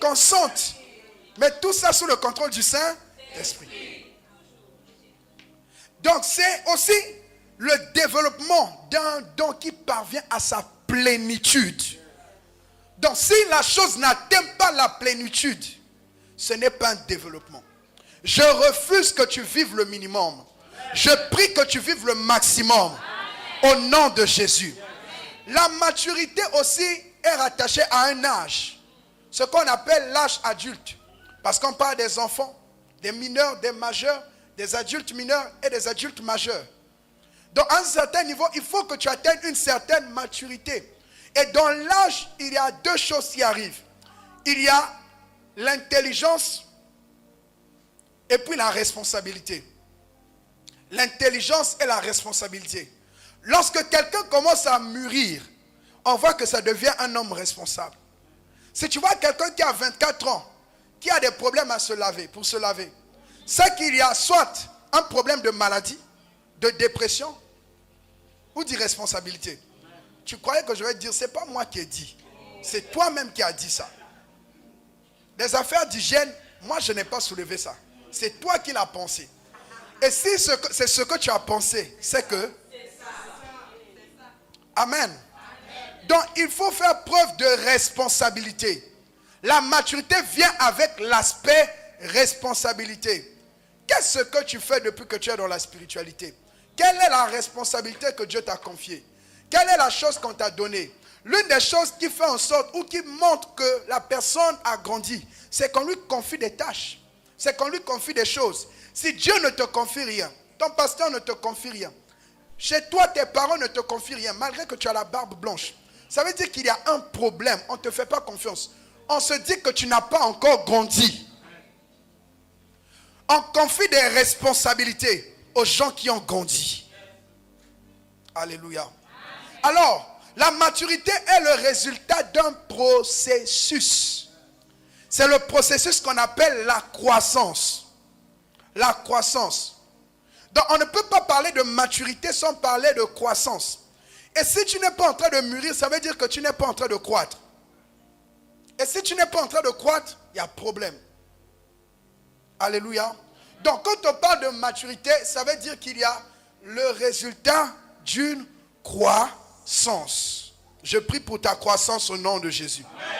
consente. Mais tout ça sous le contrôle du Saint-Esprit. Donc c'est aussi le développement d'un don qui parvient à sa plénitude. Donc si la chose n'atteint pas la plénitude, ce n'est pas un développement. Je refuse que tu vives le minimum. Je prie que tu vives le maximum. Au nom de Jésus. La maturité aussi est rattachée à un âge. Ce qu'on appelle l'âge adulte. Parce qu'on parle des enfants, des mineurs, des majeurs, des adultes mineurs et des adultes majeurs. Donc à un certain niveau, il faut que tu atteignes une certaine maturité. Et dans l'âge, il y a deux choses qui arrivent. Il y a l'intelligence et puis la responsabilité. L'intelligence et la responsabilité. Lorsque quelqu'un commence à mûrir, on voit que ça devient un homme responsable. Si tu vois quelqu'un qui a 24 ans, qui a des problèmes à se laver, pour se laver, c'est qu'il y a soit un problème de maladie, de dépression ou d'irresponsabilité. Tu croyais que je vais te dire, c'est pas moi qui ai dit. C'est toi-même qui as dit ça. Les affaires d'hygiène, moi je n'ai pas soulevé ça. C'est toi qui l'as pensé. Et si c'est ce que tu as pensé, c'est que... Amen. Donc il faut faire preuve de responsabilité. La maturité vient avec l'aspect responsabilité. Qu'est-ce que tu fais depuis que tu es dans la spiritualité? Quelle est la responsabilité que Dieu t'a confiée? Quelle est la chose qu'on t'a donnée? L'une des choses qui fait en sorte ou qui montre que la personne a grandi, c'est qu'on lui confie des tâches. C'est qu'on lui confie des choses. Si Dieu ne te confie rien, ton pasteur ne te confie rien, chez toi tes parents ne te confient rien, malgré que tu as la barbe blanche, ça veut dire qu'il y a un problème. On ne te fait pas confiance. On se dit que tu n'as pas encore grandi. On confie des responsabilités aux gens qui ont grandi. Alléluia. Alors, la maturité est le résultat d'un processus. C'est le processus qu'on appelle la croissance. La croissance. Donc, on ne peut pas parler de maturité sans parler de croissance. Et si tu n'es pas en train de mûrir, ça veut dire que tu n'es pas en train de croître. Et si tu n'es pas en train de croître, il y a problème. Alléluia. Donc, quand on parle de maturité, ça veut dire qu'il y a le résultat d'une croissance. Je prie pour ta croissance au nom de Jésus. Amen.